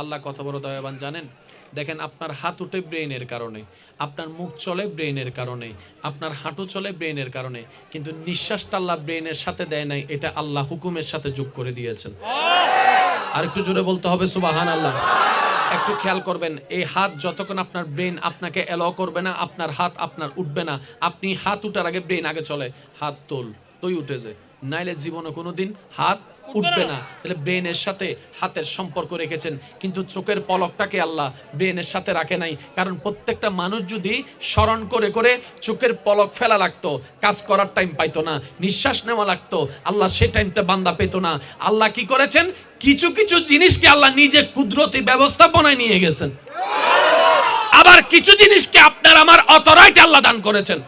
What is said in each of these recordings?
আল্লাহ কত বড় দয়াবান জানেন। দেখেন, আপনার হাত উঠে ব্রেইনের কারণে, আপনার মুখ চলে ব্রেইনের কারণে, আপনার হাঁটু চলে ব্রেইনের কারণে, কিন্তু নিঃশ্বাসটা আল্লাহ ব্রেইনের সাথে দেয় নাই, এটা আল্লাহ হুকুমের সাথে যোগ করে দিয়েছেন। আর একটু জোরে বলতে হবে সুবহানাল্লাহ। একটু খেয়াল করবেন, এই হাত যতক্ষণ আপনার ব্রেন আপনাকে এলাও করবে না, আপনার হাত আপনার উঠবে না। আপনি হাত উঠার আগে ব্রেন আগে চলে, হাত তোল, তুই উঠে যায়, নাইলে জীবনে কোনোদিন হাত উঠবে না। তাহলে ব্রেনের সাথে হাতের সম্পর্ক রেখেছেন, কিন্তু চোখের পলকটাকে আল্লাহ ব্রেনের সাথে রাখে নাই। কারণ প্রত্যেকটা মানুষ যদি স্মরণ করে করে চোখের পলক ফেলা লাগতো, কাজ করার টাইম পাইতো না, নিঃশ্বাস নেওয়া লাগতো, আল্লাহ সেই টাইমটা বান্দা পেত না। আল্লাহ কি করেছেন, কিছু কিছু জিনিসকে আল্লাহ নিজে কুদরতি ব্যবস্থাপনায় নিয়ে গেছেন। আবার কিছু জিনিসকে আপনার আমার অথরাইট আল্লাহ দান করেছেন।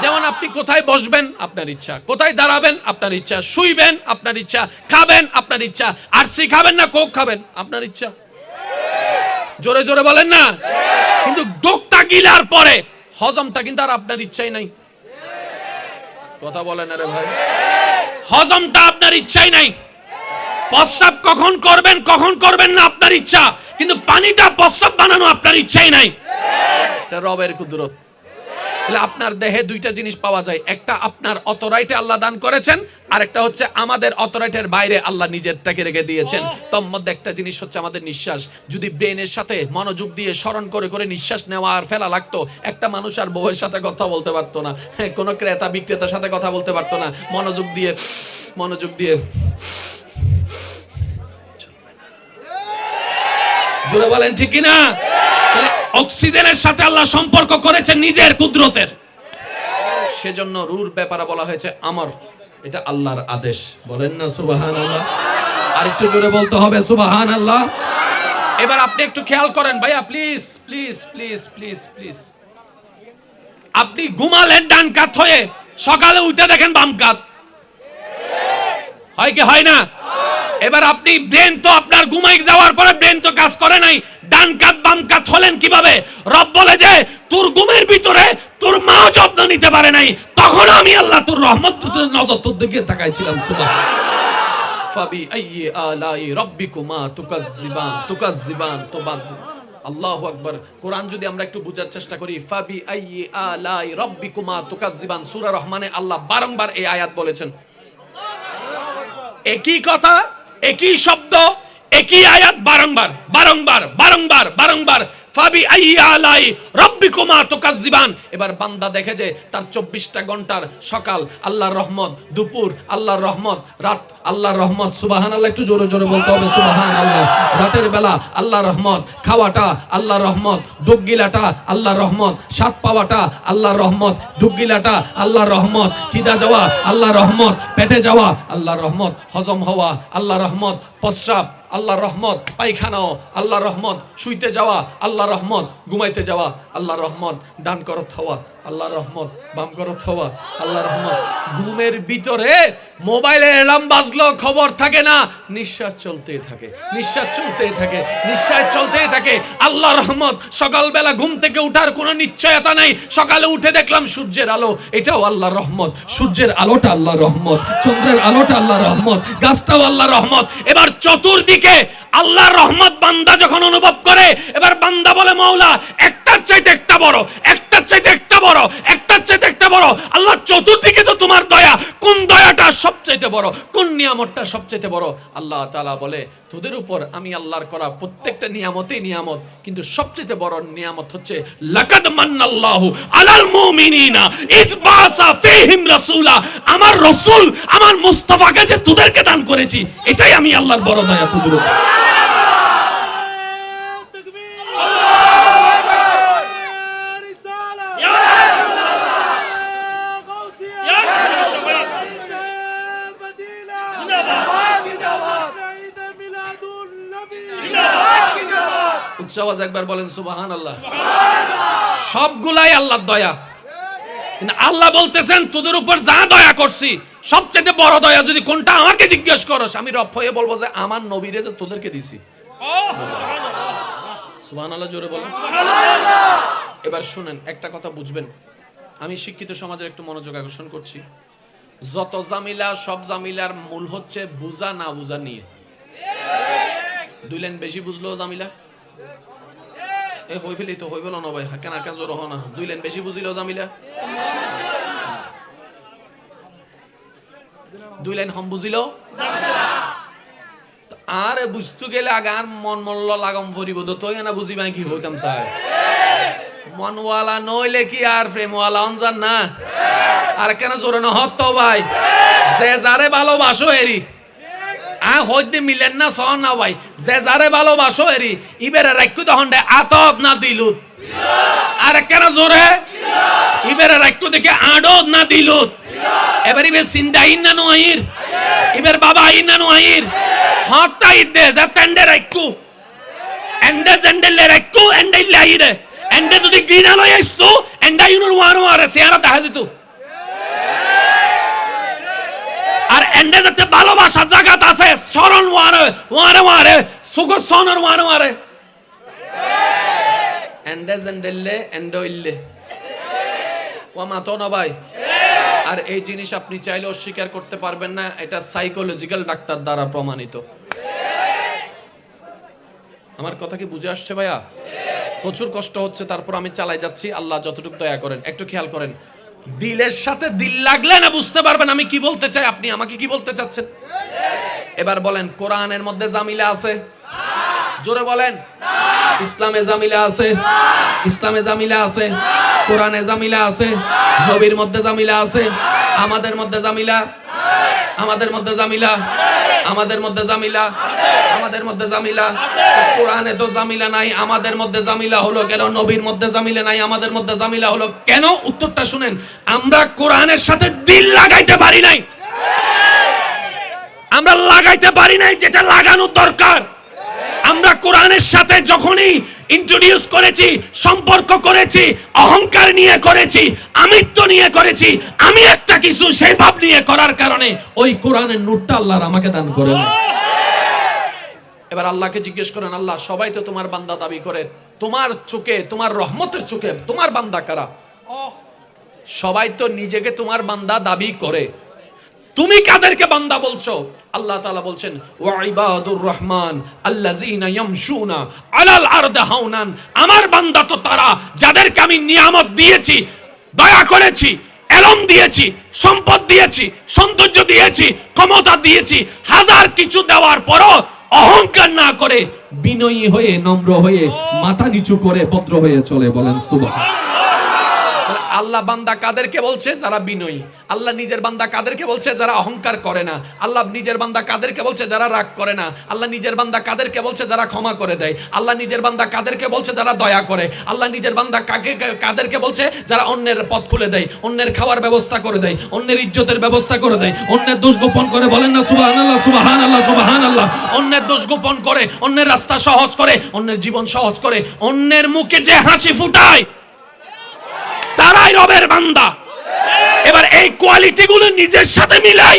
যেমন আপনি কোথায় বসবেন আপনার ইচ্ছা, কোথায় দাঁড়াবেন আপনার ইচ্ছা, শুইবেন আপনার ইচ্ছা, খাবেন আপনার ইচ্ছা, আরসি খাবেন না কোক খাবেন আপনার ইচ্ছা। জোরে জোরে বলেন না। কিন্তু ডোকটা গিলার পরে হজমটা কিন্তু আর আপনার ইচ্ছাই নাই। কথা বলেন আরে ভাই, হজমটা আপনার ইচ্ছাই নাই। প্রস্রাব কখন করবেন কখন করবেন না আপনার ইচ্ছা, কিন্তু পানিটা প্রস্রাব বানানো আপনার ইচ্ছাই নাই। এটা রবের কুদরত। তাহলে আপনার দেহে দুইটা জিনিস পাওয়া যায়, একটা আপনার অথরাইটে আল্লাহ দান করেছেন, আর একটা হচ্ছে আমাদের অথরাইটের বাইরে আল্লাহ নিজেরটাকে রেখে দিয়েছেন। তোর মধ্যে একটা জিনিস হচ্ছে আমাদের নিঃশ্বাস। যদি ব্রেনের সাথে মনোযোগ দিয়ে স্মরণ করে করে নিঃশ্বাস নেওয়া আর ফেলা লাগতো, একটা মানুষ আর বউয়ের সাথে কথা বলতে পারতো না, কোনো ক্রেতা বিক্রেতার সাথে কথা বলতে পারতো না। মনোযোগ দিয়ে জোরে বলেন ঠিক কিনা। অক্সিজেনের সাথে আল্লাহ সম্পর্ক করেছেন নিজের কুদরতের, সেজন্য রুর ব্যাপারে বলা হয়েছে আমর, এটা আল্লাহর আদেশ। বলেন না সুবহানাল্লাহ। আর একটু জোরে বলতে হবে সুবহানাল্লাহ। এবার আপনি একটু খেয়াল করেন ভাইয়া, please please please please please. আপনি ঘুমালেন ডান কাত হয়ে, সকালে উঠে দেখেন বাম কাত, হয় কি হয় না? এবার আপনি ব্রেন তো আপনার ঘুমাই যাওয়ার পরে ব্রেন তো কাজ করে নাই, ডান কাত বাম কাত হলেন কিভাবে? রব বলে যে তোর ঘুমের ভিতরে তোর মা যত্ন নিতে পারে নাই, তখন আমি আল্লাহ তোর রহমত তোর নজর তোর দিকে তাকাইছিলাম। সুবহানাল্লাহ। ফাবি আইয়ি আলাই রাব্বিকুমা তুকাজ্জিবান তুবাজ্জিবান। আল্লাহু আকবার। কোরআন যদি আমরা একটু বোঝার চেষ্টা করি, ফাবি আইয়ি আলাই রাব্বিকুমা তুকাজ্জিবান, সূরা রহমানে আল্লাহ বারংবার এই আয়াত বলেছেন। একই কথা, একই শব্দ, একই আয়াত, বারংবার বারংবার বারংবার বারংবার। ফাবি আইয়ি আলাই রাব্বিকুমা তুকাজ্জিবান। এবার বান্দা দেখে যে তার 24টা ঘন্টার সকাল আল্লাহর রহমত, দুপুর আল্লাহর রহমত, রাত আল্লাহর রহমত। সুবহানাল্লাহ। একটু জোরে জোরে বলতে হবে সুবহানাল্লাহ। রাতের বেলা আল্লাহর রহমত, খাওয়াটা আল্লাহর রহমত, ডুবগিলাটা আল্লাহর রহমত, স্বাদ পাওয়াটা আল্লাহর রহমত, ডুবগিলাটা আল্লাহর রহমত, খিদা যাওয়া আল্লাহর রহমত, পেটে যাওয়া আল্লাহর রহমত, হজম হওয়া আল্লাহর রহমত, প্রস্রাব আল্লাহর রহমত, পায়খানাও আল্লাহর রহমত, শুইতে যাওয়া আল্লাহর রহমত, ঘুমাইতে যাওয়া আল্লাহর রহমত, ডান করত হওয়া আল্লাহর রহমত, বাম করত হওয়া আল্লাহর রহমত। ঘুমের ভিতরে মোবাইলে অ্যালার্ম বাজলো খবর থাকে না, নিঃশ্বাস চলতেই থাকে, নিঃশ্বাস চলতেই থাকে, নিঃশ্বাস চলতেই থাকে। আল্লাহর রহমত। সকালবেলা ঘুম থেকে উঠার কোনো নিশ্চয়তা নাই, সকালে উঠে দেখলাম সূর্যের আলো, এটাও আল্লাহর রহমত। সূর্যের আলোটা আল্লাহর রহমত, চন্দ্রের আলোটা আল্লাহর রহমত, গাছটাও আল্লাহর রহমত। এবার চতুর্দিকে আল্লাহর রহমত বান্দা যখন অনুভব করে, এবার বান্দা বলে মাওলা একটার চাইতে একটা বড়, একটার চাইতে একটা বড়, একটার চাইতে একটা বড়। আল্লাহ চতুর্দিকে তো তোমার দয়া, কোন দয়াটা সবচাইতে বড়, কোন নিয়ামতটা সবচাইতে বড়? আল্লাহ তাআলা বলে তোদের উপর আমি আল্লাহর করা প্রত্যেকটা নিয়ামতেই নিয়ামত, কিন্তু সবচাইতে বড় নিয়ামত হচ্ছে লাকাদ মান্নাল্লাহু আলাল মুমিনিনা ইজ বাসা ফীহিম রাসূলা। আমার রাসূল, আমার মুস্তাফাকে যে তোদেরকে দান করেছি, এটাই আমি আল্লাহর বড় দয়া তোদের উপর। উচ্চাওয়াজ একবার বলেন সুবহানাল্লাহ। সবগুলাই আল্লাহর দয়া, কিন্তু আল্লাহ বলতেছেন তোদের উপর যা দয়া করছি, সবচেয়ে বড় দয়া যদি কোনটা আমাকে জিজ্ঞেস করস, আমি রব হয়ে বলবো যে আমার নবীরে যে তোদেরকে দিছি। সুবহানাল্লাহ। জোরে বলেন সুবহানাল্লাহ। এবার শুনেন, একটা কথা বুঝবেন, আমি শিক্ষিত সমাজের একটু মনোযোগ আকর্ষণ করছি। যত জামিলা, সব জামিলার মূল হচ্ছে বুঝা না বুঝা নিয়ে। দুই লাইন বেশি বুঝলো জামিলা এ হই ফেলি তো হই বলো না ভাই কেন কেন জোর হো না দুই লাইন বেশি বুঝিল জামিলা দুই লাইন হম বুঝিল আর বুঝতে গেলে আগে আর মন মল্ল লাগাম ভরিব তো তুই না বুঝিবা কি হইতাম চাই মনওয়ালা নইলে কি আর প্রেমওয়ালা অনজান না আর কেন জোরে না হত ভাই যে যারে ভালোবাসো এরি হইতে মিলেন না সহ না ভাই যে যারে ভালোবাসো এরি ইবেরে রাখু তখন আতব না দিলুত আর কেন জোরে ইবেরে রাখু দেখে আডদ না দিলুত এবার ইবে চিন্তা আইন না নহির ইবের বাবা আইন না নহির হত্তা ইদে যা তেন্ডে রাখু এন্ডে জেন্ডেলে রাখু এন্ডে লাইরে এন্ডে যদি গ্রিনা লই আসতো এন্ডা ইউনুর ওয়ানো আরে সেরা দেখা যেত আর এন্ডে যাতে ভালোবাসা জায়গা আছে শরণ ওয়ারে ওয়ারে ওয়ারে সুগত সনর ওয়ারে ওয়ারে এন্ডে জেন্ডেলে এন্ডো ইল্লে ওয়া মাতো না ভাই আর এই জিনিস আপনি চাইলে অস্বীকার করতে পারবেন না এটা সাইকোলজিক্যাল ডাক্তার দ্বারা প্রমাণিত আমার কথা কি বুঝে আসছে ভাইয়া প্রচুর কষ্ট হচ্ছে তারপর আমি চালাই যাচ্ছি আল্লাহ যতটুকু দয়া করেন একটু খেয়াল করেন দিলের সাথে দিল লাগলে না বুঝতে পারবেন আমি কি বলতে চাই আপনি আমাকে কি বলতে চাচ্ছেন এবার বলেন কোরআনের মধ্যে জামিলা আছে জোরে বলেন ইসলামে জামিলা আছে ইসলামে জামিলা আছে কোরআনে জামিলা আছে নবীর মধ্যে জামিলা আছে আমাদের মধ্যে জামিলা আমাদের মধ্যে জামিলা আমাদের মধ্যে জামিলা আমাদের মধ্যে জামিলা কোরআনে তো জামিলা নাই আমাদের মধ্যে জামিলা হলো কেন নবীর মধ্যে জামিলা নাই আমাদের মধ্যে জামিলা হলো কেন উত্তরটা শুনেন আমরা কোরআনের সাথে দিল লাগাইতে পারি নাই আমরা লাগাইতে পারি নাই যেটা লাগানো দরকার আমরা কোরআনের সাথে যখনই ইন্ট্রোডিউস করেছি সম্পর্ক করেছি অহংকার নিয়ে করেছি আমিত্ব নিয়ে করেছি আমি একটা কিছু সেই ভাব নিয়ে করার কারণে ওই কোরআনের নূরটা আল্লাহর আমাকে দান করেন এবার আল্লাহকে জিজ্ঞেস করেন আল্লাহ সবাই তো তোমার বান্দা দাবি করে তোমার চোখে তোমার রহমতের চোখে তোমার বান্দা কারা সবাই তো নিজেকে তোমার বান্দা দাবি করে তুমি কাদেরকে বান্দা বলছো আল্লাহ তাআলা বলছেন ওয়া ইবাদুর রহমান আল্লাযিনা ইয়ামশুনা আলাল আরদি হাওনান আমার বান্দা তো তারা যাদেরকে আমি নিয়ামত দিয়েছি দয়া করেছি এলম দিয়েছি সম্পদ দিয়েছি সৌন্দর্য দিয়েছি ক্ষমতা দিয়েছি হাজার কিছু দেওয়ার পরও অহংকার না করে বিনয়ী হয়ে নম্র হয়ে মাথা নিচু করে ভদ্র হয়ে চলে বলেন সুবহান আল্লাহ বান্দা কাদেরকে বলছে যারা বিনয়ী আল্লাহ নিজের বান্দা কাদেরকে বলছে যারা অহংকার করে না আল্লাহ নিজের বান্দা কাদেরকে বলছে যারা রাগ করে না আল্লাহ নিজের বান্দা কাদেরকে বলছে যারা ক্ষমা করে দেয় আল্লাহ নিজের বান্দা কাদেরকে বলছে যারা দয়া করে আল্লাহ নিজের বান্দা কাদেরকে বলছে যারা অন্যের পথ খুলে দেয় অন্যের খাওয়ার ব্যবস্থা করে দেয় অন্যের ইজ্জতের ব্যবস্থা করে দেয় অন্যের দোষ গোপন করে বলেন না সুবহানাল্লাহ সুবহানাল্লাহ সুবহানাল্লাহ অন্যের দোষ গোপন করে অন্যের রাস্তা সহজ করে অন্যের জীবন সহজ করে অন্যের মুখে যে হাসি ফুটায় তারাই রবের বান্দা এবার এই কোয়ালিটি গুলো নিজের সাথে মিলাই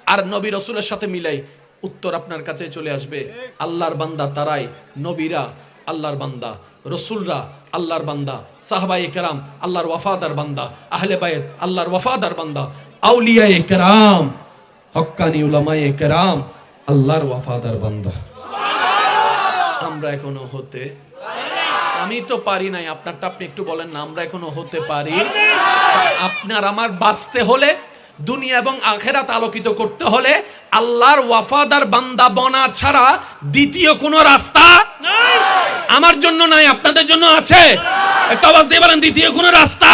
আর নবী রাসূলের সাথে মিলাই উত্তর আপনার কাছে চলে আসবে আল্লাহর বান্দা তারাই নবীরা আল্লাহর বান্দা রাসূলরা আল্লাহর বান্দা সাহাবায়ে কেরাম আল্লাহর ওয়াফাদার বান্দা আহলে বাইত আল্লাহর ওয়াফাদার বান্দা আউলিয়ায়ে কেরাম হক্কানি উলামায়ে কেরাম আল্লাহর ওয়াফাদার বান্দা আমরা এখনো হতে আমি তো পারি নাই আপনারটা আপনি একটু বলেন না আমরা এখনো হতে পারি আপনার আমার বাঁচতে হলে দুনিয়া এবং আখিরাত আলোকিত করতে হলে আল্লাহর ওয়াফাদার বান্দা বনা ছাড়া দ্বিতীয় কোনো রাস্তা নাই আমার জন্য নাই আপনাদের জন্য আছে একটা আওয়াজ দিয়ে বলেন দ্বিতীয় কোনো রাস্তা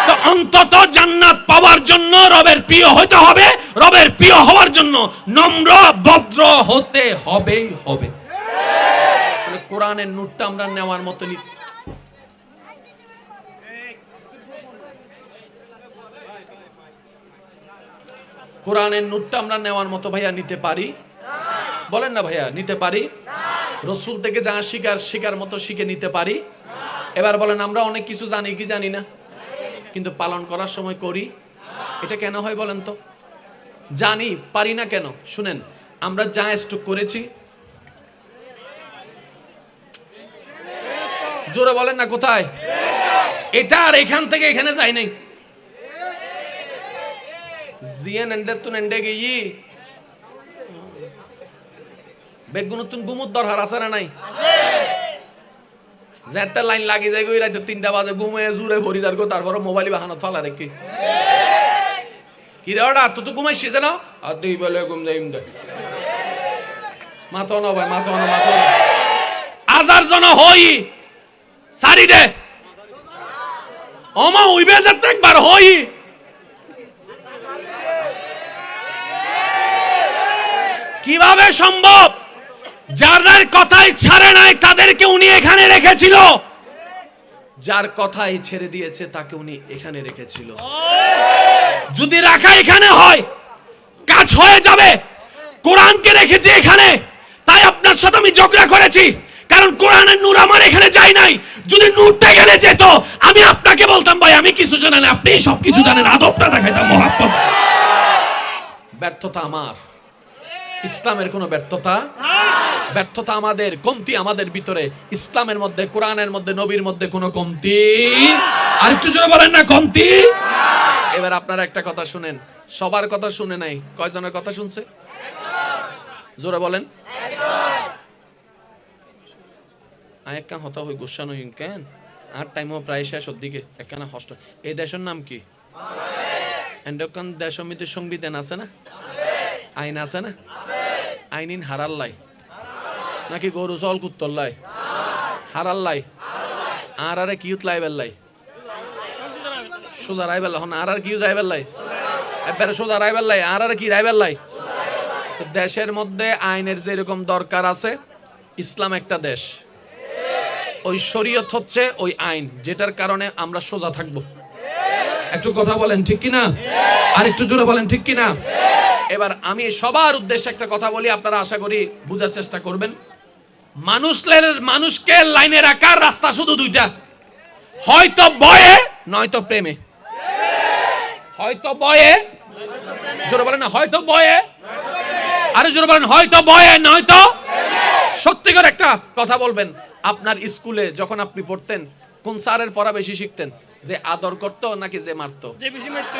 তো অন্তত জান্নাত পাওয়ার জন্য রবের প্রিয় হতে হবে রবের প্রিয় হওয়ার জন্য নম্র ভদ্র হতে হবেই হবে কোরআনের নূরটা আমরা নেওয়ার মতো কোরআনের নূরটা আমরা নেওয়ার মতো ভাইয়া নিতে পারি বলেন না ভাইয়া নিতে পারি রাসূল থেকে যা শিকার মতো শিখে নিতে পারি এবার বলেন আমরা অনেক কিছু জানি কি জানি না কিন্তু পালন করার সময় করি এটা কেন হয় বলেন তো জানি পারি না কেন শুনেন আমরা যা স্টক করেছি জোরে বলেন না কোথায় এটা আর এখান থেকে এখানে যায় নাই জিয়ান এন্ডে তো এন্ডে গেই বেগুনতুন গুমুর দরকার আছে না নাই? যেতে লাইন লাগি যায় গই রাতে 3টা বাজে ঘুমে জুরে ভরি যার গো তারপরে মোবাইল বাহানত ফালা রেখে কি রে ওটা তুই তো ঘুমাইছিস না আর দুই বেলা ঘুম যাইম দে মাথা না ভাই মাথা না আজার জন হই সারি দে ওমা উইবে যেতে একবার হই কিভাবে সম্ভব? যার কথাই ছাড়ে নাই তাদেরকে উনি এখানে রেখেছিল, যার কথাই ছেড়ে দিয়েছে তাকে উনি এখানে রেখেছিল। যদি রাখা এখানে হয় কাজ হয়ে যাবে। কোরআনকে রেখেছি এখানে, তাই আপনার সাথে আমি ঝগড়া করেছি, কারণ কোরআনের নূর আমার এখানে যায় নাই। যদি নূরটা এখানে যেত আমি আপনাকে বলতাম ভাই আমি কিছু জানেন, আপনি সবকিছু জানেন, আদবটা দেখাইতাম, মহাব্বত। ব্যর্থতা আমার, ইসলামের কোনো ব্যর্থতা ব্যর্থতা আমাদের, কমতি আমাদের ভিতরে। ইসলামের মধ্যে, কোরআনের মধ্যে, নবীর মধ্যে কোনো কমতি। আর একটু জোরে বলেন না কমতি। এবার আপনারা একটা কথা শুনেন, সবার কথা শুনে নাই, কয়জনের কথা শুনছে? জোরে বলেন। একটা হতা হই গুসানো কেন আর টাইমও প্রায় শেষের দিকে একখানা হস্ট। এই দেশের নাম কি? এন্ডকান দেশ মধ্যে সংবিধান আছে না, আইন আছে না? আইনিন হারাল্লাই নাকি গরু জল কুত্তল্লাই? হারাল্লাই। আর আরে কিউত লাইবেল্লাই সোজা রাইবেল্লা হন আর কিউ রাইবেল্লাই একবারে সোজা রাইবেল্লাই আর কি রাইবেল্লাই। দেশের মধ্যে আইনের যেরকম দরকার আছে, ইসলাম একটা দেশ, ওই শরীয়ত হচ্ছে ওই আইন, যেটার কারণে আমরা সোজা থাকবো। একটু কথা বলেন ঠিক কিনা? আর একটু জোরে বলেন ঠিক কিনা? এবার আমি সবার উদ্দেশ্যে একটা কথা বলি, আপনারা আশা করি বুঝার চেষ্টা করবেন। মানুষকে লাইনে রাখার রাস্তা শুধু দুইটা, হয়তো ভয়ে নয়তো প্রেমে। হয়তো ভয়ে, জোরে বলেন না, হয়তো ভয়ে, আরে জোরে বলেন, হয়তো ভয়ে নয়তো। সত্যিকার একটা কথা বলবেন, আপনার স্কুলে যখন আপনি পড়তেন কোন স্যারের পড়া বেশি শিখতেন? যে আদর করতো নাকি যে মারতো? যে বেশি মারতো।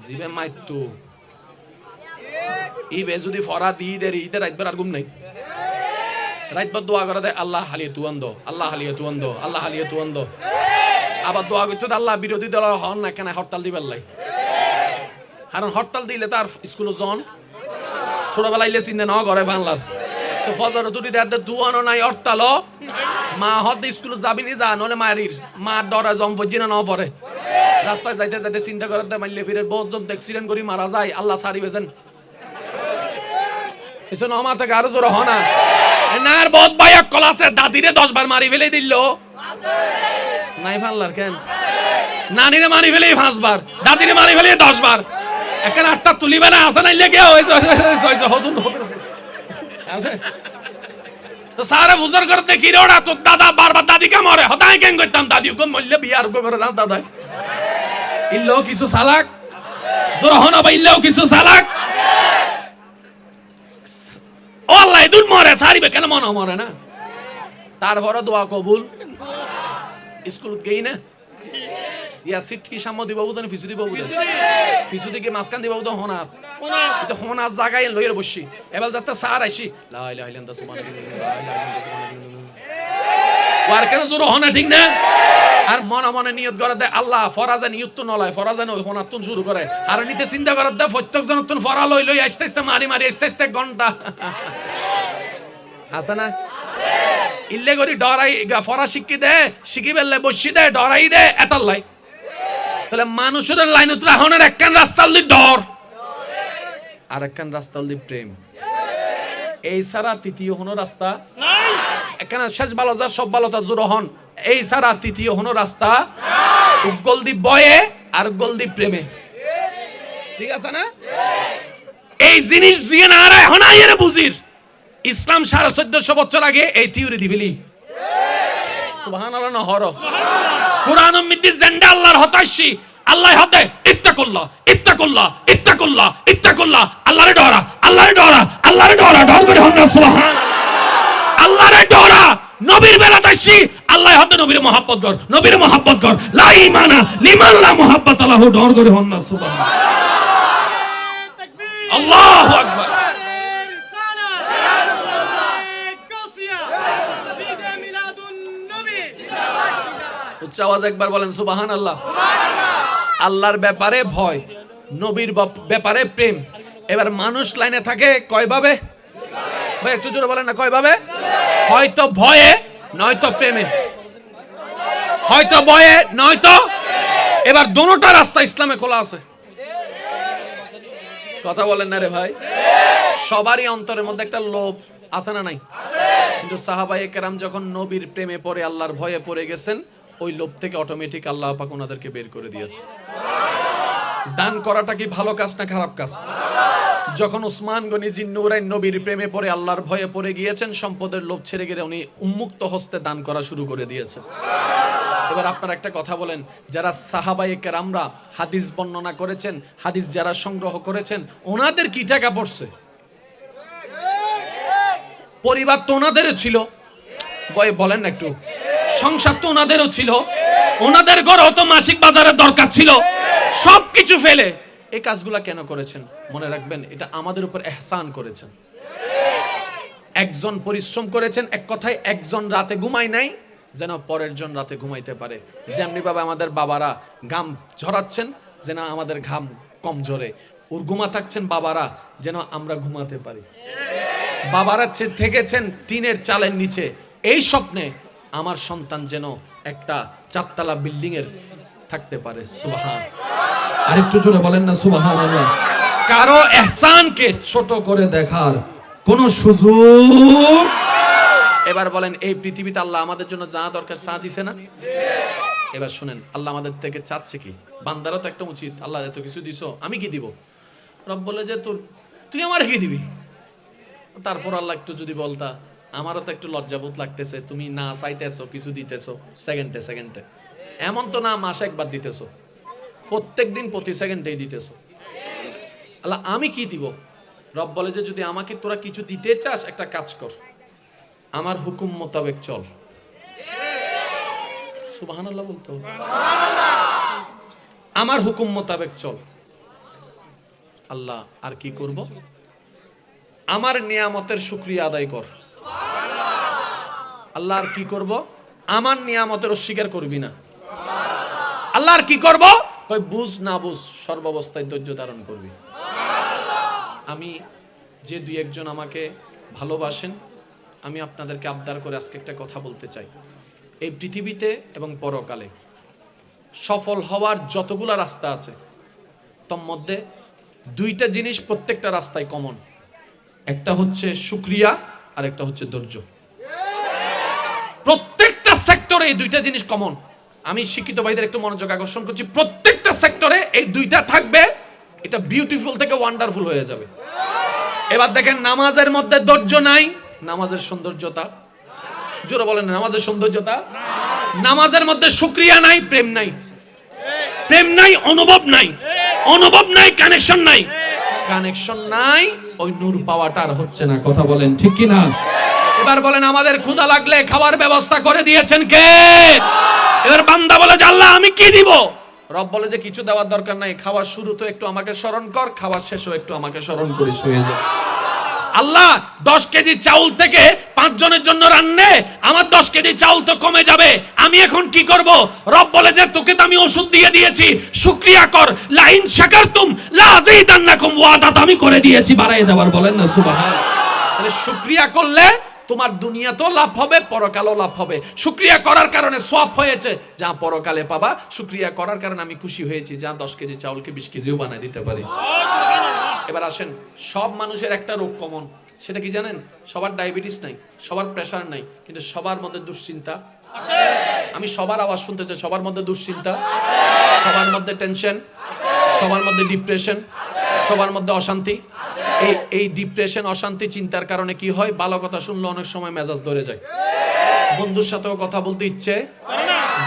জিবে মারতো। ইবে যদি ফরা দিয়ে দেরি ইতে রাতবার আর ঘুম নাই, রাতবার দোয়া করে দেয় আল্লাহ হালিয়ে তুয়ান দো, আল্লাহ হালিয়ে তুয়ান দো, আল্লাহ হালিয়ে তুয়ান দো। আবার দোয়া করতে আল্লাহ বিরোধী দল হন না কেন হরতাল দিবার লাই, কারণ হরতাল দিলে তার স্কুলে জন ছোটবেলা ইলে চিনে ন ঘরে বাংলার তো ফজর দুটি দেড় দুয়ানো নাই হরতাল মা হদ স্কুলে যাবি নি যা নলে মারির মা ডরা জম বজিনা ন পরে রাস্তায় যাইতে যাইতে চিন্তা করে দে মাইলে ফিরে বহুজন অ্যাক্সিডেন্ট করি মারা যায়, আল্লাহ সারি বেছেন এসে নমা থেকে আরো জোর হনা নার বহুত ভাইয়া কলাসে দাদিরে 10 বার মারি ফেলে দিল নাই ফাল্লার কেন নানিরে মারি ফেলে 5 বার, দাদিরে মারি ফেলে 10 বার, এখন 8টা তুলিবে না আছে না লেগে হইছে হদুন আছে তো সারা বুঝার করতে কি রোড়া তো দাদা বারবার দাদিকে মরে হতাই কেন কইতাম দাদি কোন মল্লে বিয়ার করে দাও দাদা ইল্লো কিছু সালাক জোর হনা বা ইল্লো কিছু সালাক আল্লাহ দুন মরে সারিবে কেন মন মরে না। তারপরে দোয়া কবুল স্কুল গই না ইয়া সিট কি সামনে দিব বুঝেন ফিসু দিব বুঝেন ফিসু দিকে মাসকান দিব তো হনাত এটা হনাত জায়গায় লইরে বসি এবার যাতে স্যার আইছি লা ইলাহা ইল্লাল্লাহ সুবহানাল্লাহ ওয়ার কেন জোর হনা ঠিক না। আর মনে মনে নিয়ত করে দেয় আল্লাহ ফরাজে নিয়ত তো নলায় ফরাজে ওই হনাত তুন শুরু করে আর নিতে চিন্তা করে দেয় প্রত্যেক জন তুন ফরা লই লই আস্তে আস্তে মারি মারি আস্তে আস্তে ঘন্টা আছে না ইল্লে করি ডরাই ফরা শিখি দে শিখি বেললে বসি দে ডরাই দে এতাল্লাই তাহলে মানুষের লাইন উতরা হনের একখান রাস্তা দি ডর আর একখান রাস্তা দি প্রেম, এই ছাড়া তৃতীয় কোনো রাস্তা নাই। এখানে শেষ ভালো যার সব ভালো তার জোর হন, এই ছাড়া তৃতীয় কোনো রাস্তা উগল দি বয়ে আর উগল দি প্রেমে, ঠিক আছে না। এই জিনিস জিয়ে না আর এখন আইরে বুঝির ইসলাম 1450 বছর আগে এই থিওরি দিবিলি সুবহানাল্লাহ না হর কুরআন মধ্যে জেন্ডা আল্লাহর হতাশি আল্লাহ হতে ইত্তাকুল্লাহ ইত্তাকুল্লাহ ইত্তাকুল্লাহ ইত্তাকুল্লাহ আল্লাহরে ডরা আল্লাহরে ডরা আল্লাহরে ডরা ডর করে হন সুবহানাল্লাহ আল্লাহরে ডরা নবীর বেলাতাশি আল্লাহ হতে নবীর মহব্বত কর নবীর মহব্বত কর লা ঈমানা লিমান লা মুহাব্বত আল্লাহু ডর করে হন সুবহানাল্লাহ তাকবীর আল্লাহু আকবার উচ্চ আওয়াজ একবার বলেন সুবহানাল্লাহ। আল্লাহর ব্যাপারে ভয়, নবীর ব্যাপারে প্রেম। এবার মানুষ লাইনে থাকে কয়ভাবে ভাই? একটু জোরে বলেন না, কয়ভাবে? হয়তো ভয়ে নয়তো প্রেমে, হয়তো ভয়ে নয়তো। এবার দোনোটা রাস্তা ইসলামে খোলা আছে। কথা বলেন না রে ভাই? সবারই অন্তরের মধ্যে একটা লোভ আছে না নাই? কিন্তু সাহাবায়ে কেরাম যখন নবীর প্রেমে পড়ে আল্লাহর ভয়ে পড়ে গেছেন, ওই লোভ থেকে অটোমেটিক আল্লাহ পাক ওনাদেরকে বের করে দিয়েছে। দান করাটা কি ভালো কাজ না খারাপ কাজ? যখন উসমান গনি জিন্নুরাইন নবীর প্রেমে পড়ে আল্লাহর ভয়ে পড়ে গিয়েছেন, সম্পদের লোভ ছেড়ে গিয়ে উনি উন্মুক্ত হস্তে দান করা শুরু করে দিয়েছেন। এবার আপনারা একটা কথা বলেন, যারা সাহাবায়ে কেরামরা হাদিস বর্ণনা করেছেন, হাদিস যারা সংগ্রহ করেছেন, ওনাদের কি টাকা পড়ছে? পরিবার তো ওনাদেরও ছিল, বলেন না একটু, সংসার তো ওনাদেরও ছিল, ওনাদের ঘরে তো মাসিক বাজারের দরকার ছিল। সবকিছু ফেলে এই কাজগুলা কেন করেছেন? মনে রাখবেন, এটা আমাদের উপর ইহসান করেছেন। একজন পরিশ্রম করেছেন, এক কথায় একজন রাতে ঘুমায় নাই যেন পরের জন রাতে ঘুমাইতে পারে। যেমনি ভাবে আমাদের বাবারা ঘাম ঝরাচ্ছেন যেন আমাদের ঘাম কম ঝরে, ওর ঘুমা থাকছেন বাবারা যেন আমরা ঘুমাতে পারি। বাবারা থেকেছেন টিনের চালের নিচে এই স্বপ্নে আমার সন্তান যেন একটা 4 তলা বিল্ডিং এর থাকতে পারে। সুবহান, আরেকটু জোরে বলেন না সুবহানাল্লাহ। কারো ইহসানকে ছোট করে দেখার কোন সুযোগ। এবার বলেন, এই পৃথিবীতে আল্লাহ আমাদের জন্য যা দরকার তা দিছে না? এবার শুনেন, আল্লাহ আমাদের থেকে চাচ্ছে কি? বান্দারও তো একটা উচিত, আল্লাহ এত কিছু দিছো, আমি কি দিব? রব বলে যে তুই আমার কি দিবি? তারপর আল্লাহ একটু যদি বলতা, আমারও তো একটু লজ্জাবোধ লাগতেছে, তুমি না চাইতেছো কিছু দিতেছো সেকেন্ডে। এমন তো না মাসে একবার দিতেছো, প্রত্যেক দিন প্রতি সেকেন্ডেই দিতেছো। আল্লাহ আমি কি দিব? রব বলে যে যদি আমাকে তোরা কিছু দিতে চাস, একটা কাজ কর, আমার হুকুম মোতাবেক চল। সুবহানাল্লাহ বলতো, আমার হুকুম মোতাবেক চল। আল্লাহ আর কি করব? আমার নিয়ামতের শুকরিয়া আদায় কর। আল্লাহ আর কি করব? আমার নিয়ামতের অস্বীকার করবি না। আল্লাহ আর কি করব? কই বুঝ না বুঝ সর্বাবস্থায় ধৈর্য ধারণ করবি। আমি যে দুই একজন আমাকে ভালোবাসেন, আমি আপনাদেরকে আবদার করে আজকে একটা কথা বলতে চাই। এই পৃথিবীতে এবং পরকালে সফল হওয়ার যতগুলা রাস্তা আছে, তার মধ্যে দুইটা জিনিস প্রত্যেকটা রাস্তায় কমন। একটা হচ্ছে শুকরিয়া আর একটা হচ্ছে ধৈর্য। প্রত্যেকটা সেক্টরে এই দুইটা জিনিস কমন। আমি শিক্ষিত ভাইদের একটু মনোযোগ আকর্ষণ করছি, প্রত্যেকটা সেক্টরে এই দুইটা থাকবে, এটা বিউটিফুল থেকে ওয়ান্ডারফুল হয়ে যাবে। এবার দেখেন, নামাজের মধ্যে ধৈর্য নাই, নামাজের সৌন্দর্যতা, জোরে বলেন নামাজের সৌন্দর্যতা। নামাজের মধ্যে শুকরিয়া নাই, প্রেম নাই, প্রেম নাই অনুভব নাই, অনুভব নাই কানেকশন নাই, কানেকশন নাই, ওই নূর পাওয়াটা আর হচ্ছে না। কথা বলেন ঠিক কি না? এবার বলেন, আমাদের ক্ষুধা লাগলে খাবার ব্যবস্থা করে দিয়েছেন কে? এবার বান্দা বলে যে আল্লাহ আমি কি দিব? রব বলে যে কিছু দেওয়ার দরকার নাই, খাবার শুরু তো একটু আমাকে স্মরণ কর, খাবার শেষও একটু আমাকে স্মরণ করিস, হয়ে যায়। আল্লাহ 10 কেজি চাউল থেকে 5 জনের জন্য রান্নে, আমার 10 কেজি চাউল তো কমে যাবে, আমি এখন কি করব? রব বলে যে তোকে তো আমি ওষুধ দিয়ে দিয়েছি, শুকরিয়া কর। লা ইন শাকারতুম লা আযীদান্নাকুম, ওয়াদা তো আমি করে দিয়েছি বাড়াই দেওয়ার। বলেন না সুবহান। তাহলে শুকরিয়া করলে তোমার দুনিয়াতেও লাভ হবে, পরকালেও লাভ হবে। শুকরিয়া করার কারণে সওয়াব হয়েছে, যা পরকালে পাবা। শুকরিয়া করার কারণে আমি খুশি হয়েছি, যা 10 কেজি চাউলকে 20 কেজিও বানাই দিতে পারি। এবার আসেন, সব মানুষের একটা রোগ কমন, সেটা কি জানেন? সবার ডায়াবেটিস নাই, সবার প্রেসার নাই, কিন্তু সবার মধ্যে দুশ্চিন্তা আছে। আমি সবার আওয়াজ শুনতে চাই, সবার মধ্যে দুশ্চিন্তা, সবার মধ্যে টেনশন, সবার মধ্যে ডিপ্রেশন, সবার মধ্যে অশান্তি। এই ডিপ্রেশন, অশান্তি, চিন্তার কারণে কি হয়? ভালো কথা শুনলে অনেক সময় মেজাজ ধরে যায়, বন্ধুর সাথেও কথা বলতে ইচ্ছে,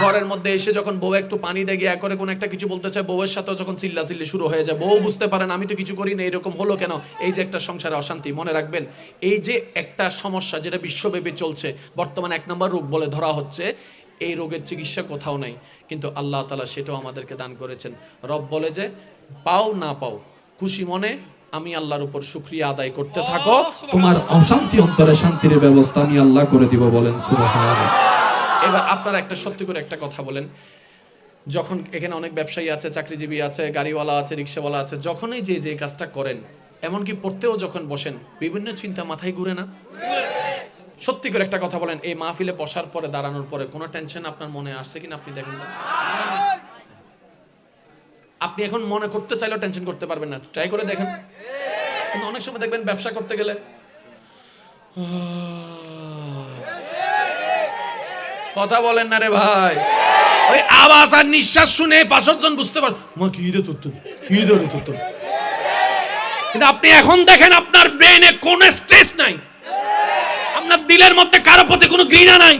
ঘরের মধ্যে এসে যখন বউ একটু পানি দিয়ে গিয়ে করে কোন একটা কিছু বলতে চায়, বউয়ের সাথেও যখন চিল্লাচিল্লি শুরু হয়ে যায়, বউ বুঝতে পারেন আমি তো কিছু করি না, এরকম হলো কেন? এই যে একটা সংসারে অশান্তি। মনে রাখবেন, এই যে একটা সমস্যা যেটা বিশ্বব্যাপী চলছে, বর্তমানে 1 নম্বর রোগ বলে ধরা হচ্ছে, এই রোগের চিকিৎসা কোথাও নাই, কিন্তু আল্লাহ তাআলা সেটাও আমাদেরকে দান করেছেন। রব বলে যে পাও না পাও, খুশি মনে আমি আল্লাহর উপর শুকরিয়া আদায় করতে থাকো, তোমার অশান্তি অন্তরে শান্তির ব্যবস্থা আমি আল্লাহ করে দিব। বলেন সুবহানাল্লাহ। এবার আপনারা একটা সত্যি করে একটা কথা বলেন, যখন এখানে অনেক ব্যবসায়ী আছে, চাকরিজীবী আছে, গাড়িওয়ালা আছে, রিক্সাওয়ালা আছে, যখনই যে কাজটা করেন, এমনকি পড়তেও যখন বসেন, বিভিন্ন চিন্তা মাথায় ঘুরে না? সত্যি করে একটা কথা বলেন, এই মাহফিলে বসার পরে, দাঁড়ানোর পরে কোনো টেনশন আপনার মনে আসছে কিনা আপনি দেখেন তো। আপনি এখন মনে করতে চাইলেও টেনশন করতে পারবেন না, ট্রাই করে দেখেন। কিন্তু অনেক সময় দেখবেন ব্যবসা করতে গেলে কথা বলেন না রে ভাই, ওই আওয়াজ আর নিঃশ্বাস শুনে 5 জন বুঝতে পার মা কি রে তোর, কি রে তোর। কিন্তু আপনি এখন দেখেন আপনার ব্রেনে কোনো স্ট্রেস নাই, আপনার দিলের মধ্যে কারো প্রতি কোনো ঘৃণা নাই।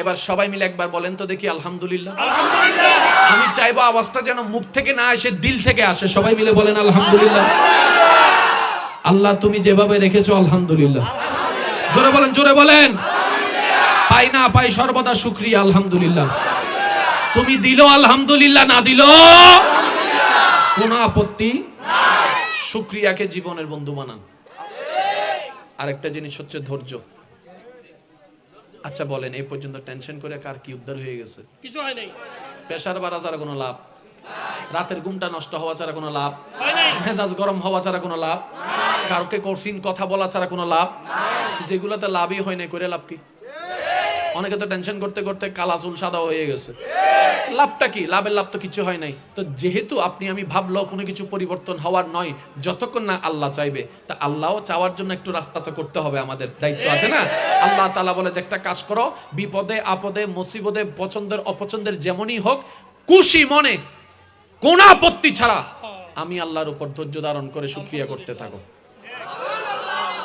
এবার সবাই মিলে একবার বলেন তো দেখি আলহামদুলিল্লাহ। আমি চাইবো আওয়াজটা যেন মুখ থেকে না আসে, দিল থেকে আসে। সবাই মিলে বলেন আলহামদুলিল্লাহ। আল্লাহ তুমি যেভাবে রেখেছো আলহামদুলিল্লাহ। জোরে বলেন, জোরে বলেন। পাই না পাই সর্বদা শুকরিয়া আলহামদুলিল্লাহ। তুমি দিলো আলহামদুলিল্লাহ, না দিলো কোনো আপত্তি। শুকরিয়াকে জীবনের বন্ধু বানান। আরেকটা জিনিস হচ্ছে ধৈর্য। আচ্ছা বলেন, এই পর্যন্ত টেনশন করে কার কি উদ্ধার হয়ে গেছে? কিছু হয় নাই। প্রেসার বাড়া ছাড়া কোনো লাভ, রাতের ঘুমটা নষ্ট হওয়া ছাড়া কোনো লাভ, মেজাজ গরম হওয়া ছাড়া কোনো লাভ, কাউকে কঠিন কথা বলা ছাড়া কোনো লাভ। যেগুলোতে লাভই হয় না, করে লাভ কি? অনেকে তো টেনশন করতে করতে কালা চুল সাদা হয়ে গেছে। লাভটা কি? লাভের লাভ তো কিছু হয় নাই। তো যেহেতু আপনি আমি ভাবলো কোনো কিছু পরিবর্তন হওয়ার নয়, যতক্ষণ না আল্লাহ চাইবে, তা আল্লাহও চাওয়ার জন্য একটু রাস্তা তো করতে হবে, আমাদের দায়িত্ব আছে না? আল্লাহ তাআলা বলে যে একটা কাজ করো, বিপদে আপদে মুসিবতে, পছন্দের অপছন্দের যেমনই হোক, খুশি মনে কোন আপত্তি ছাড়া আমি আল্লাহর উপর ধৈর্য ধারণ করে শুকরিয়া করতে থাকো।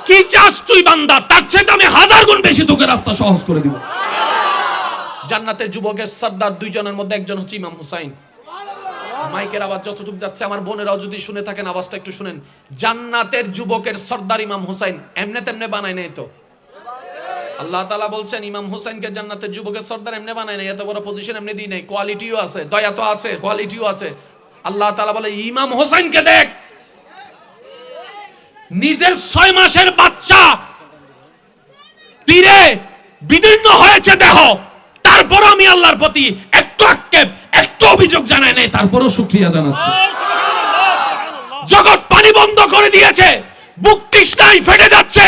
কি চাস তুই বান্দা, তার চেয়ে আমি 1000 গুণ বেশি তোকে রাস্তা সহজ করে দিব। জান্নাতের যুবকের সর্দার 2 জনের মধ্যে একজন হচ্ছে ইমাম হুসাইন। মাইকের আওয়াজ যতটুকু যাচ্ছে আমার বোনেরাও যদি শুনে থাকেন, আওয়াজটা একটু শুনেন। জান্নাতের যুবকের সর্দার ইমাম হুসাইন, এমনে তেমনে বানায় নাই তো। আল্লাহ তাআলা বলছেন ইমাম হুসাইনকে জান্নাতের যুবকের সর্দার এমনি বানায় নাই, এত বড় পজিশন এমনি দিই নাই, কোয়ালিটিও আছে, দয়া তো আছে, কোয়ালিটিও আছে। আল্লাহ তাআলা বলে ইমাম হুসাইনকে দেখ, নিজের 6 মাসের বাচ্চা তীরে বিদীর্ণ হয়েছে দেহ, তারপর আমি আল্লাহর প্রতি একটু আক্ষেপ, একটু অভিযোগ জানাই নাই, তারপরও শুকরিয়া জানাচ্ছি। জগৎ পানি বন্ধ করে দিয়েছে, বুক তৃষ্ণায় ফেটে যাচ্ছে,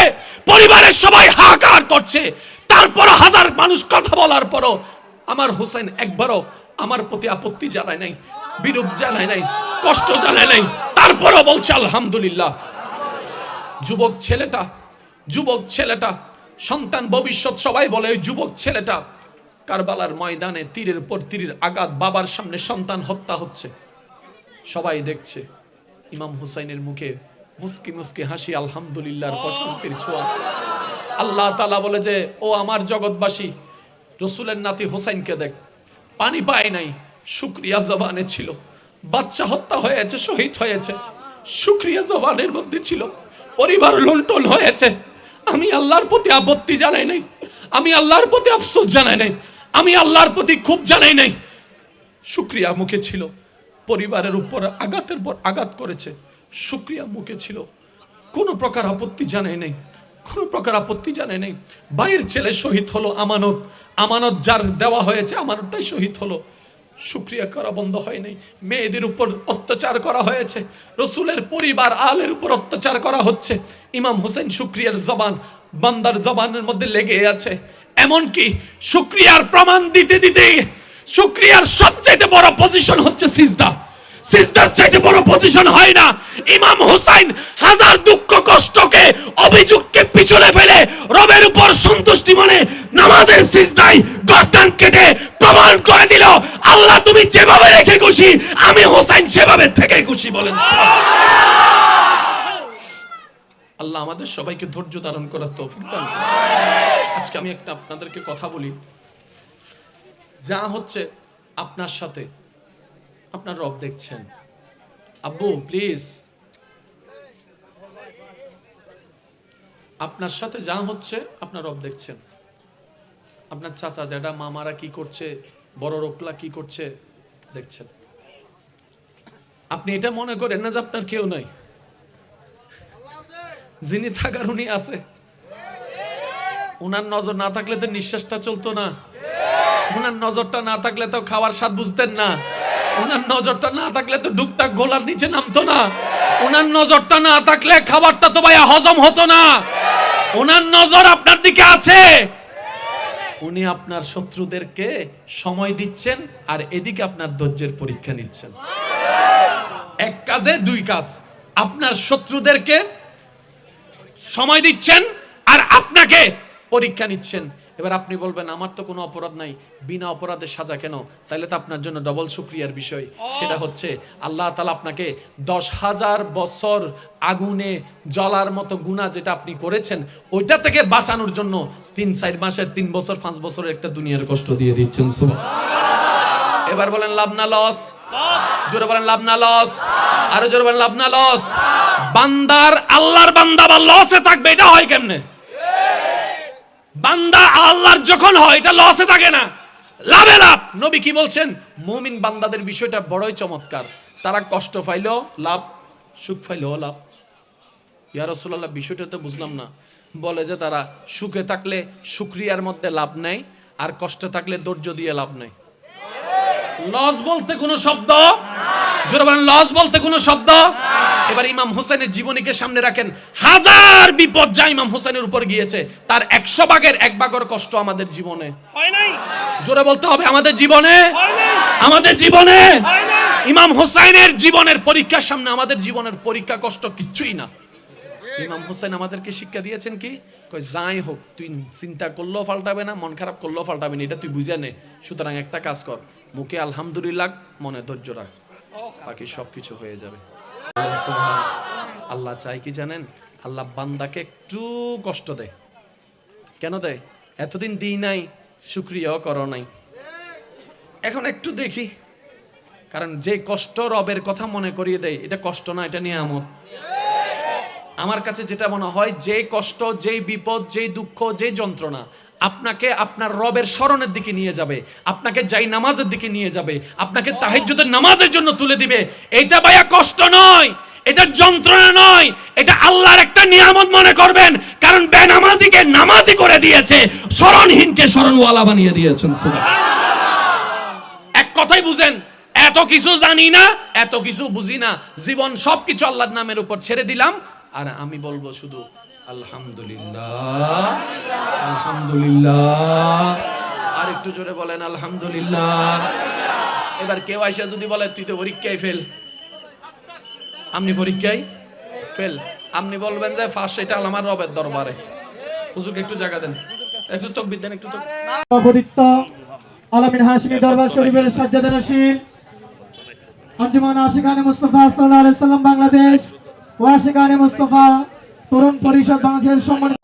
পরিবারের সবাই হাহাকার করছে, তারপর 1000 মানুষ কথা বলার পরও আমার হুসাইন একবারও আমার প্রতি আপত্তি জানায় নাই, বিরূপ জানায় নাই, কষ্ট জানায় নাই, তারপরও বলছে আলহামদুলিল্লাহ। যুবক ছেলেটা সন্তান ভবিষ্যৎ, সবাই বলে ওই যুবক ছেলেটা কারবালার ময়দানে তীরের পর তীরের আঘাত, বাবার সামনে সন্তান হত্যা হচ্ছে, সবাই দেখছে। ইমাম হুসাইনের মুখে মুস্কি মুস্কি হাসি, আলহামদুলিল্লাহর প্রশান্তির ছোঁয়া। আল্লাহ তাআলা বলে যে ও আমার জগৎবাসী, রসুলের নাতি হুসাইনকে দেখ, পানি পায় নাই, শুকরিয়া জবানে ছিল। বাচ্চা হত্যা হয়েছে, শহীদ হয়েছে, শুকরিয়া জবানের মধ্যে ছিল। পরিবার লুণ্ঠন হয়েছে, আমি আল্লাহর প্রতি আপত্তি জানাই নাই, আমি আল্লাহর প্রতি আফসোস জানাই নাই, আমি আল্লাহর প্রতি ক্ষোভ জানাই নাই, শুকরিয়া মুখে ছিল। পরিবারের উপর আঘাতের পর আঘাত করেছে, শুকরিয়া মুখে ছিল, কোনো প্রকার আপত্তি জানাই নাই, কোনো প্রকার আপত্তি জানাই নাই। ভাইয়ের ছেলে শহীদ হলো, আমানত যার দেওয়া হয়েছে আমানতটাই শহীদ হলো, শুকরিয়া করা বন্ধ হয় নাই। মেয়েদের উপর অত্যাচার করা হয়েছে, রসুলের পরিবার আলের উপর অত্যাচার করা হচ্ছে, ইমাম হোসেন শুকরিয়ার জবান বান্দার জবানের মধ্যে লেগে আছে। এমনকি শুকরিয়ার প্রমাণ দিতে দিতে শুকরিয়ার সবচেয়ে বড় পজিশন হচ্ছে সিজদা। সিজদার চাইতে বড় পজিশন হয় না। ইমাম হুসাইন 1000 দুঃখ কষ্টকে, অভিযোগকে পিছনে ফেলে রবের উপর সন্তুষ্টি মনে নামাজের সিজদায় গর্দান কেটে প্রমাণ করে দিল, আল্লাহ তুমি যেভাবে রেখে খুশি, আমি হুসাইন সেভাবে থেকে খুশি। বলেন আল্লাহ আমাদের সবাইকে ধৈর্য ধারণ করার তৌফিক দান করুন। আজকে আমি একটা আপনাদেরকে কথা বলি, যা হচ্ছে আপনার সাথে আপনার রব দেখছেন। আব্বু প্লিজ, আপনার সাথে যা হচ্ছে আপনার রব দেখছেন। আপনার চাচা জ্যাঠা মামারা কি করছে, বড় লোকলা কি করছে দেখছেন। আপনি এটা মনে করেন না যে আপনার কেউ নাই, যিনি থাকার উনি আছে। উনার নজর না থাকলে তো নিঃশ্বাসটা চলতো না। ওনার নজরটা না থাকলে তো খাওয়ার স্বাদ বুঝতেন না। ওনার নজরটা না থাকলে তো ডুবটা গোলার নিচে নামতো না। ওনার নজরটা না থাকলে খাবারটা তো ভাইয়া হজম হতো না। ওনার নজর আপনার দিকে আছে। উনি আপনার শত্রুদেরকে সময় দিচ্ছেন আর এদিকে আপনার ধৈর্যের পরীক্ষা নিচ্ছেন। এক কাজে দুই কাজ, আপনার শত্রুদেরকে সময় দিচ্ছেন আর আপনাকে পরীক্ষা নিচ্ছেন। এবার আপনি বলবেন আমার তো কোনো অপরাধ নাই, বিনা অপরাধে সাজা কেন? তাহলে তো আপনার জন্য ডবল শুকরিয়ার বিষয়। সেটা হচ্ছে আল্লাহ তাআলা আপনাকে 10,000 বছর আগুনে জ্বলার মতো গুনাহ যেটা আপনি করেছেন ওইটা থেকে বাঁচানোর জন্য 3-4 মাসের 3 বছর 5 বছরের একটা দুনিয়ার কষ্ট দিয়ে দিচ্ছেন। সুবহানাল্লাহ। এবার বলেন লাভ না লস? জোরে বলেন লাভ না লস? আরো জোরে বলেন লাভ না লস? বান্দার আল্লাহর বান্দা বা লসে থাকবে এটা হয় কেমনে? বান্দা আল্লাহর যখন হয় এটা লসে থাকে না, লাভে লাভ। নবী কি বলছেন? মুমিন বান্দাদের বিষয়টা বড়ই চমৎকার। তারা কষ্ট পাইলো লাভ, সুখ পাইলো লাভ। ইয়া রাসূলুল্লাহ বিষয়টা তো বুঝলাম না। বলে যে তারা সুখে থাকলে শুকরিয়ার মধ্যে লাভ নেই, আর কষ্টে থাকলে ধৈর্য দিয়ে লাভ নেই। লস বলতে কোনো শব্দ? জোরে বলেন লস বলতে কোনো শব্দ? এবার ইমাম হোসেনের জীবনীকে সামনে রাখেন। হাজার বিপদ যা ইমাম হোসেনের উপর গিয়েছে তার 100 ভাগের 1 ভাগের কষ্ট আমাদের জীবনে হয় নাই। জোরে বলতে হবে আমাদের জীবনে হয় নাই। আমাদের জীবনে হয় নাই। ইমাম হোসেনের জীবনের পরীক্ষার সামনে আমাদের জীবনের পরীক্ষা কষ্ট কিচ্ছুই না। ইমাম হোসেন আমাদেরকে শিক্ষা দিয়েছেন কি? কই যাই হোক তুই চিন্তা করলেও পাল্টাবে না, মন খারাপ করলেও পাল্টাবে না, এটা তুই বুঝে নে। সুতরাং একটা কাজ কর, মুখে আলহামদুলিল্লাহ, মনে ধৈর্য রাখ, বাকি সবকিছু হয়ে যাবে। আল্লাহ চাই কি জানেন? আল্লাহ বান্দাকে একটু কষ্ট দেয়। কেন দেয়? এতদিন দিই নাই, শুকরিয়াও করো নাই, এখন একটু দেখি। কারণ যে কষ্ট রবের কথা মনে করিয়ে দেয়, এটা কষ্ট না, এটা নিয়ামত। আমার কাছে যেটা মনে হয়, যে কষ্ট, যেই বিপদ, যেই দুঃখ, যেই যন্ত্রণা আপনাকে আপনার রবের স্মরণের দিকে নিয়ে যাবে, আপনাকে যাই নামাজের দিকে নিয়ে যাবে, আপনাকে তাহাজ্জুদের নামাজের জন্য তুলে দিবে, এটা ভাইয়া কষ্ট নয়, এটা যন্ত্রণা নয়, এটা আল্লাহর একটা নিয়ামত মনে করবেন। কারণ বেনামাজিকে নামাজি করে দিয়েছে, স্মরণহীনকে স্মরণওয়ালা বানিয়ে দিয়েছেন। সুবহানাল্লাহ। এক কথাই বুঝেন, এত কিছু জানি না, এত কিছু বুঝি না, জীবন সবকিছু আল্লাহর নামের উপর ছেড়ে দিলাম, আর আমি বলবো শুধু আলহামদুলিল্লাহ, আলহামদুলিল্লাহ। আর একটু জোরে বলেন আলহামদুলিল্লাহ। এবার কেউ আইসা যদি বলে তুই তো পরীক্ষায় ফেল, আপনি পরীক্ষায় ফেল, আপনি বলবেন যে ফার্স্ট এটা আমার রবের দরবারে। হুজুরকে একটু জায়গা দেন, একটু তাকবীর দেন, একটু তাকবীর। আলামিন হাশিমি দরবার শরীফের সাজ্জাদা নশীন আঞ্জুমান আশিকানে মুস্তাফা সাল্লাল্লাহু আলাইহি সাল্লাম বাংলাদেশ ও আশিকানে মুস্তাফা তরুণ পরিষদ বাংলাদেশের সম্মানিত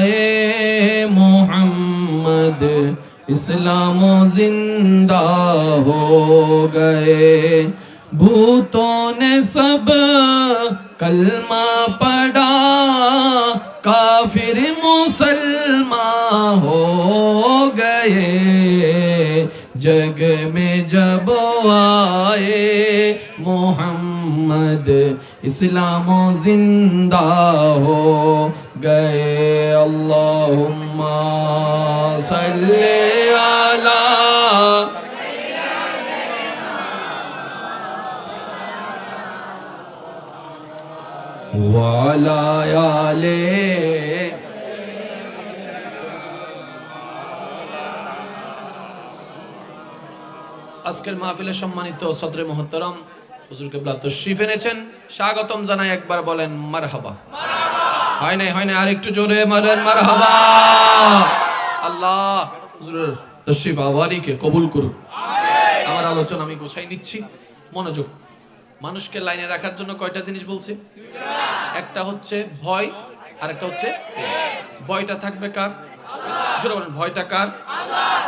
মোহাম্মদ ইসলাম জিন্দা हो गए, भूतों ने सब कलमा पढ़ा, काफिर मुसलमान हो गए, जग में जब आए मोहम्मद इस्लाम जिंदा हो गए। अल्लाहुम्मा सल्ले अला वाला आले। আজকের মাহফিলের সম্মানিত সদরে মুহতারাম হুজুর কিবলা তশরিফ এনেছেন, স্বাগতম জানাই। একবার বলেন মারহাবা। হয় নাই, হয় নাই, আর একটু জোরে বলেন মারহাবা। আল্লাহ হুজুরের তশরিফ আওয়ারিকে কবুল করুন। আমার আলোচনা আমি গোছাই নিচ্ছি, মনোযোগ। মানুষকে লাইনে রাখার জন্য কয়টা জিনিস বলছি? একটা হচ্ছে ভয়, আর একটা হচ্ছে ভয়টা থাকবে কার? জোরে বলেন ভয়টা কার?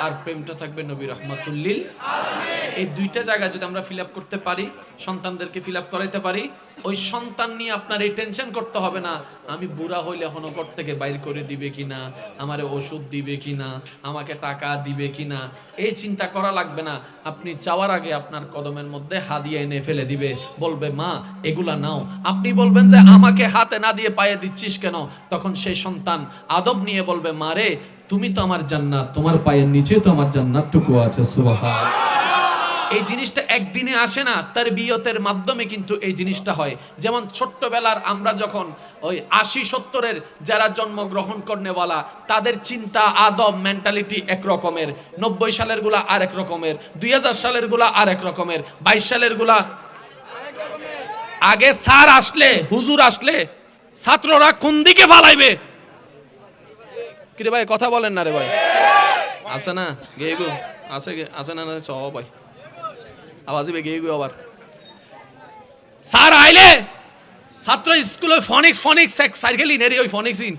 আর প্রেমটা থাকবে নবী রাহমাতুল লিল আলামিন। এই দুইটা জায়গা যদি আমরা ফিল আপ করতে পারি, সন্তানদেরকে ফিল আপ করাইতে পারি, ওই সন্তান নিয়ে আপনার এই টেনশন করতে হবে না আমি বুড়া হইলে এখনো ঘর থেকে বাইর করে দিবে কিনা, আমারে ওষুধ দিবে কিনা, আমাকে টাকা দিবে কিনা, এই চিন্তা করা লাগবে না। আপনি চাওয়ার আগে আপনার কদমের মধ্যে হাদিয়া এনে ফেলে দিবে, বলবে মা এগুলা নাও। আপনি বলবেন যে আমাকে হাতে না দিয়ে পায়ে দিচ্ছিস কেন? তখন সেই সন্তান আদব নিয়ে বলবে মা রে তুমি তো আমার জান্নাত, তোমার পায়ের নিচে তো আমার জান্নাতটুকু আছে। সুবহান। এই জিনিসটা একদিনে আসে না, তারবিয়তের মাধ্যমে কিন্তু এই জিনিসটা হয়। যেমন ছোট্টবেলার আমরা যখন ওই 80-70-এর যারা জন্মগ্রহণ করনেওয়ালা, তাদের চিন্তা আদব মেন্টালিটি এক রকমের, 90 সালের গুলা আর এক রকমের, 2000 সালের গুলা আর এক রকমের, 22 সালের গুলা। আগে স্যার আসলে, হুজুর আসলে ছাত্ররা কোন দিকে ফালাইবে? কিরে ভাই কথা বলেন না রে ভাই, আছে না গেগু আছে, আছে না সব ভাই আওয়াজে বেগে গিয়ে আবার স্যার আইলে ছাত্র স্কুলে ফনিক্স ফনিক্স সাইকেল ইন ওই ফনিক্স ইন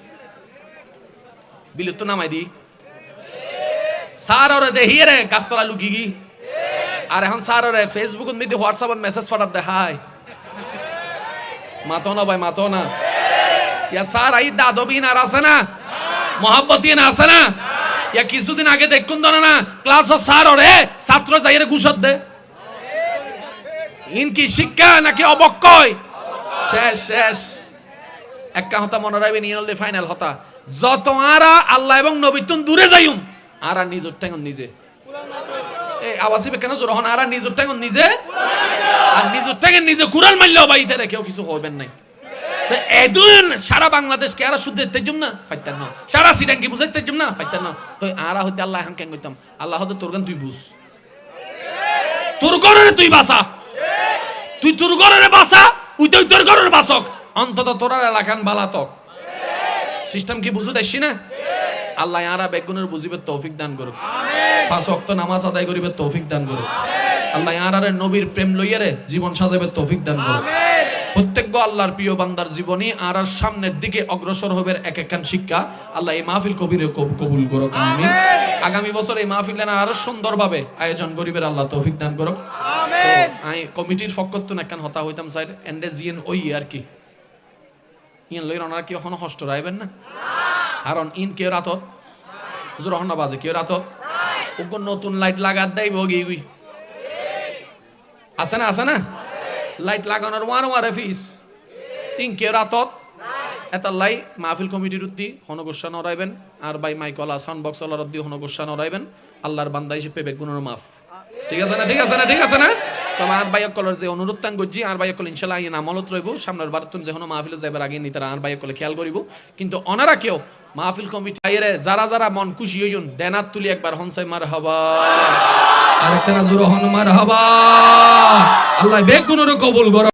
বিলুপ্ত নামাই দি স্যার ওরে দেখিয়ে রে গাছতলা লুকি গি। আর এখন স্যার ওরে ফেসবুক মধ্যে হোয়াটসঅ্যাপত মেসেজ পাঠাত দে, হাই মাতো না ভাই মাতো না। ইয়া স্যার আই দাদবিন আর আছে না, মহাব্বতিন আছে না। ইয়া কিছুদিন আগে দেখুন না ক্লাস ও স্যার ওরে ছাত্র যাইরে গুসত দে। ইনকি শিক্ষা নাকি অবক্ষয়? শেষ শেষ। একটা হতা মনে রাখবেন, ইন হল ফাইনাল হতা। যত আরা আল্লাহ এবং নবী তুন দূরে যাইম, আরা নিজের টাঙ্গন নিজে। এই আওয়াজে কেন জোর হন? আরা নিজের টাঙ্গন নিজে, আর নিজের টাঙ্গন নিজে কুরআন মারলেও বাইতে রে কেউ কিছু হবেন নাই। তো এদিন সারা বাংলাদেশকে আরা শুদ্ধ তেজুম না পাইতেন না, সারা সিটাঙ্গি বুঝাই তেজুম না পাইতেন না। তো আরা হইতে আল্লাহ এখন কেন কইতাম, আল্লাহ হতে তোর গান তুই বুঝ, তোর গরে তুই বাসা, তুই তোর ঘরের বাসা, উই তুই তোর ঘরের বাসক, অন্তত তোরার এলাকান বালাতক। সিস্টেম কি বুঝু দেখছি না? আল্লাহ আরা বেগুনের বুঝিবে তৌফিক দান করুক, 5 ওয়াক্ত নামাজ আদায় করিবে তৌফিক দান করুক। আল্লাহ আরারে নবীর প্রেম লইয়ারে জীবন সাজাবে তৌফিক দান করুক। প্রত্যেক আল্লাহর প্রিয় বান্দার জীবনী আর সামনের দিকে অগ্রসর হবে এক একখান শিক্ষা। আল্লাহ এই মাহফিল কবিরে কবুল করুক, আমিন। আগামী বছর এই মাহফিল আরো সুন্দরভাবে আয়োজন করিবেন, আল্লাহ তৌফিক দান করুক, আমিন। আমি কমিটির পক্ষ থেকে একখান হতা হইতাম স্যার এন্ডে জিএন ওই আর কি ইন লইর ওনারা কি এখনো হষ্ট রাইবেন না? কারণ ইন কেউ রাতত হুজুর হন না বাজে কেউ রাতত ওকে নতুন লাইট লাগাত দেয় বগি গুই আছে না, আছে না? লাইট লাগানোর ওয়ারে ফিস তিন কেউ রাতত এটা লাই মাহফিল কমিটির উত্তি হনগোসা নরাইবেন, আর বাই মাইকলা সাউন্ড বক্স ওলার দিয়ে হনগোসা নরাইবেন। আল্লাহর বান্দা হিসেবে বেগুনের মাফ, ঠিক আছে না? ঠিক আছে না? ঠিক আছে না? তো আর বাইক কলার যে অনুরোধ তান করছি, আর বাইক কল ইনশাল্লাহ আইন আমলত রইব। সামনের বার তুমি যখন মাহফিলে যাইবার আগে নি তারা আর বাইক কলে খেয়াল করিব। কিন্তু অনারা কেউ মাহফিল কমিটি আইরে যারা যারা মন খুশি হইন দেনাত তুলি একবার হনসাই মার হাবা, আরেকটা জোর হন মার হাবা। আল্লাহ বেগুনের কবুল করো।